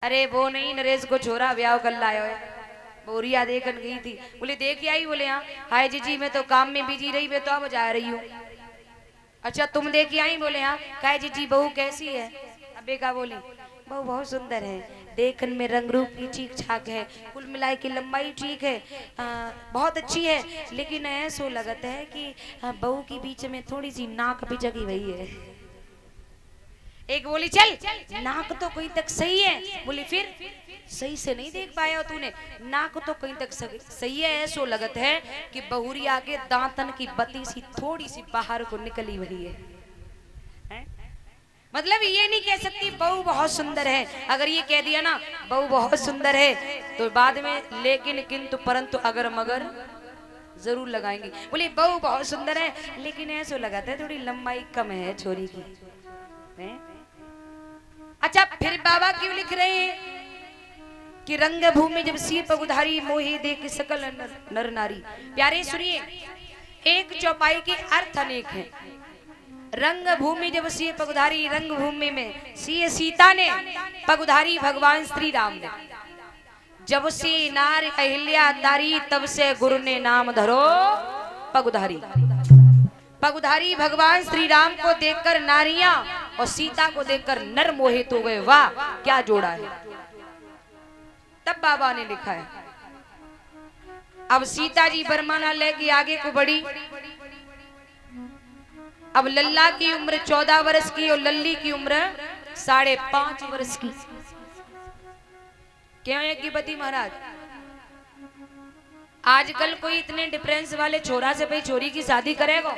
अरे वो नहीं, नरेश को छोरा ब्याह कर लायो है। बोरिया देखन गई थी, बोले देख आई, बोले हाँ। हाय जीजी मैं तो काम में बिजी रही, मैं तो अब जा रही हूँ। अच्छा तुम देख आई, बोले हाँ। कहे जीजी बहू कैसी है? अबे का बोली बहू बहुत सुंदर है, देखन में रंग रूप की ठीक ठाक है, कुल मिलाई की लंबाई ठीक है, बहुत अच्छी है, लेकिन ऐसो लगता है कि बहू की बीच में थोड़ी सी नाक भी जगी हुई है। एक बोली चल नाक तो कहीं तक सही है, बोली फिर सही से नहीं देख पाया हो तूने, नाक तो कहीं तक सही है, ऐसो लगत है कि बहुरी आगे दांतन की बत्ती सी थोड़ी सी बाहर को निकली हुई है, हैं? मतलब ये नहीं कह सकती बहू बहुत सुंदर है, अगर ये कह दिया ना बहू बहुत सुंदर है तो बाद में लेकिन किंतु परंतु अगर मगर जरूर लगाएंगे। बोले बहू बहुत सुंदर है लेकिन ऐसो लगाता है थोड़ी लंबाई कम है छोरी की, हैं? अच्छा फिर बाबा क्यों लिख रहे हैं कि रंग भूमि जब सी पगुधारी मोहे देख सकल नर नारी। प्यारे सुनिए, एक चौपाई के अर्थ अनेक हैं। रंग भूमि जब सी पगुधारी, रंग भूमि में सी सीता ने, पगुधारी भगवान श्री राम ने। जब से नार अहिल्या तारी तब से गुरु ने नाम धरो पगुधारी। पगुधारी भगवान श्री राम को देखकर नारियां और सीता को देखकर नर मोहित हो गए। वाह क्या जोड़ा है। तब बाबा ने लिखा है, अब सीता जी बरमाना लेके आगे को बढ़ी। अब लल्ला की उम्र 14 वर्ष की और लल्ली की उम्र 5.5 वर्ष की। क्यों है कि पति महाराज आजकल कोई इतने डिफरेंस वाले छोरा से भाई छोरी की शादी करेगा?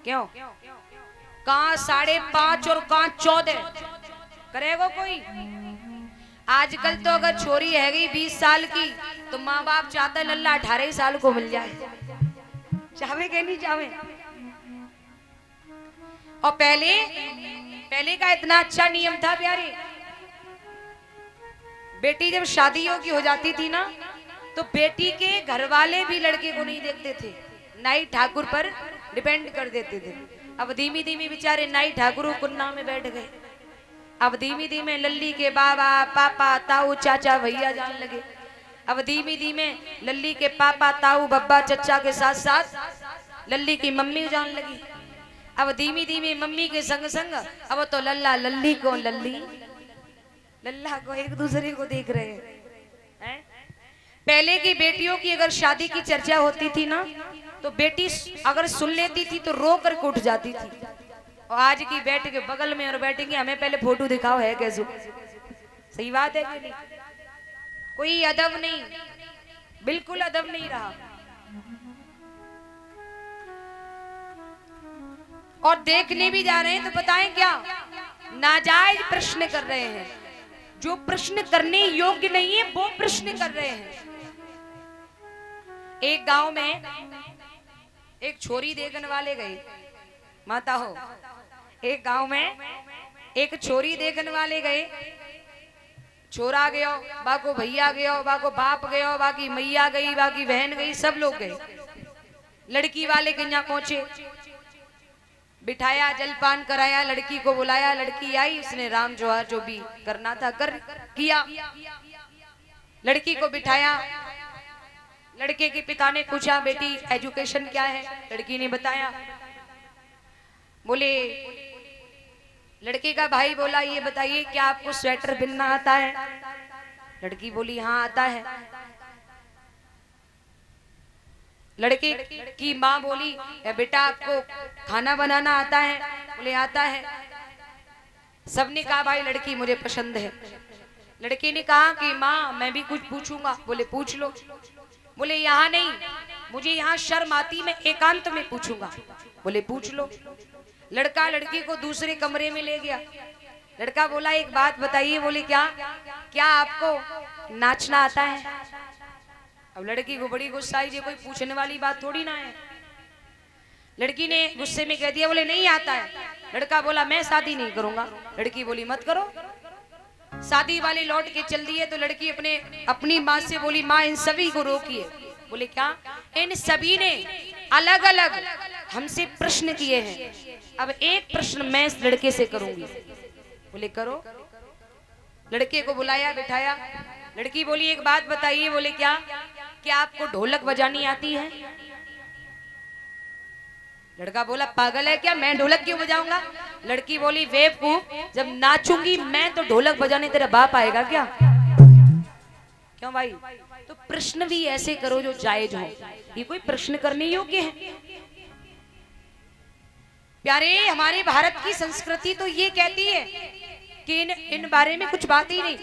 क्यों? कहां 5.5 और कहां 14 करेगा कोई? आजकल तो अगर छोरी है गई 20 साल की तो माँ बाप चाहता है लल्ला 18 साल को मिल जाए, चाहे कि नहीं चाहे। और पहले का इतना अच्छा नियम था प्यारे, बेटी जब शादी योग्य हो जाती थी ना तो बेटी के घर वाले भी लड़के को नहीं देखते थे, नाई ठाकुर पर डिपेंड कर देते थे। अब धीमी धीमी बेचारे नाई ठाकुर कुन्ना में बैठ गए। अब धीमी धीमे लल्ली के बाबा पापा ताऊ चाचा भैया जान लगे। अब धीमी धीमे लल्ली के पापा ताऊ बब्बा चचा के साथ साथ लल्ली की मम्मी जान लगी। अब धीमी धीमे मम्मी के संग संग अब तो लल्ला लल्ली को लल्ली लल्ला को एक दूसरे को देख रहे हैं। पहले की बेटियों की अगर शादी की चर्चा होती थी ना तो बेटी अगर सुन लेती थी तो रो कर उठ जाती थी। और आज की बैठ के बगल में और बैठेंगे हमें पहले फोटो दिखाओ है कैसे। सही बात है कि नहीं? कोई अदब नहीं, बिल्कुल अदब नहीं रहा। और देखने भी जा रहे हैं तो बताएं क्या नाजायज प्रश्न कर रहे हैं, जो प्रश्न करने योग्य नहीं है वो प्रश्न कर रहे हैं। एक गांव में एक छोरी देखने वाले गए, माता हो, एक गांव में एक छोरी देखने वाले गए। छोरा गयो, बाको भैया गयो, बाको बाप गयो, बाकी मैया गई, बाकी बहन गई, सब लोग गए। लड़की वाले के यहाँ पहुंचे, बिठाया, जलपान कराया, लड़की को बुलाया, लड़की आई, उसने राम जोहार जो भी करना था कर किया। लड़की को बिठाया, लड़के के पिता ने पूछा बेटी एजुकेशन क्या है? लड़की ने बताया। बोले लड़के का भाई बोला ये बताइए क्या आपको स्वेटर बुनना आता है? लड़की बोली हाँ आता है। लड़के की माँ बोली बेटा आपको खाना बनाना आता है? बोले आता है। सबने कहा भाई लड़की मुझे पसंद है। लड़के ने कहा कि माँ मैं भी कुछ पूछूंगा। बोले पूछ लो। बोले यहाँ नहीं, मुझे यहाँ शर्म आती, मैं एकांत में पूछूंगा। बोले पूछ लो। लड़का लड़की को दूसरे कमरे में ले गया। लड़का बोला एक बात बताइए। बोले क्या? क्या आपको नाचना आता है? अब लड़की को बड़ी गुस्सा आई, कोई पूछने वाली बात थोड़ी ना है। लड़की ने गुस्से में कह दिया बोले नहीं आता है। लड़का बोला मैं शादी नहीं करूंगा। लड़की बोली मत करो। शादी वाले लौट के चल दिए तो लड़की अपनी माँ से बोली माँ इन सभी को रोकिए। बोले क्या? इन सभी ने अलग अलग हमसे प्रश्न किए हैं, अब एक प्रश्न मैं इस लड़के से करूंगी। बोले करो। लड़के को बुलाया, बिठाया। लड़की बोली एक बात बताइए। बोले क्या? क्या आपको ढोलक बजानी आती है? लड़का बोला पागल है क्या, मैं ढोलक क्यों बजाऊंगा? लड़की बोली बेवकूफ, जब नाचूंगी मैं तो ढोलक बजाने तेरा बाप आएगा क्या? क्यों भाई? तो प्रश्न भी ऐसे करो जो जायज हो। ये कोई प्रश्न करने योग्य है? प्यारे, हमारे भारत की संस्कृति तो ये कहती है कि इन बारे में कुछ बात ही नहीं।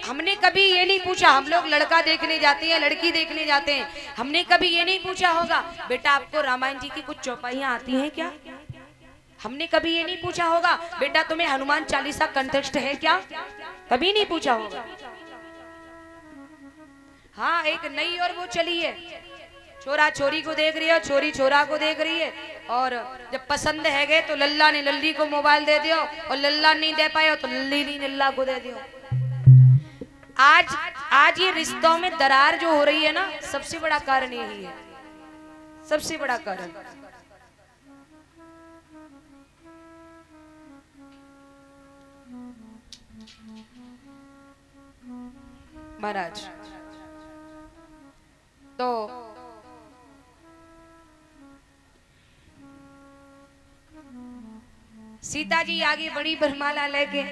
हमने कभी ये नहीं पूछा। हम लोग लड़का देखने जाते हैं, लड़की देखने जाते हैं, हमने कभी ये नहीं पूछा होगा बेटा आपको रामायण जी की कुछ चौपाइयां आती हैं क्या? हमने कभी ये नहीं पूछा होगा बेटा तुम्हें हनुमान चालीसा कंठस्थ है क्या? कभी नहीं पूछा होगा। हाँ, एक नई और वो चली है, छोरा छोरी को देख रही है, छोरी छोरा को देख रही है, और जब पसंद है गए तो लल्ला ने लल्ली को मोबाइल दे दियो, और लल्ला नहीं दे पाए तो लल्ली ने लल्ला को दे दियो। आज ये रिश्तों में दरार जो हो रही है ना, सबसे बड़ा कारण यही है, सबसे बड़ा कारण। महाराज तो सीता जी आगे बड़ी बरमाला लेके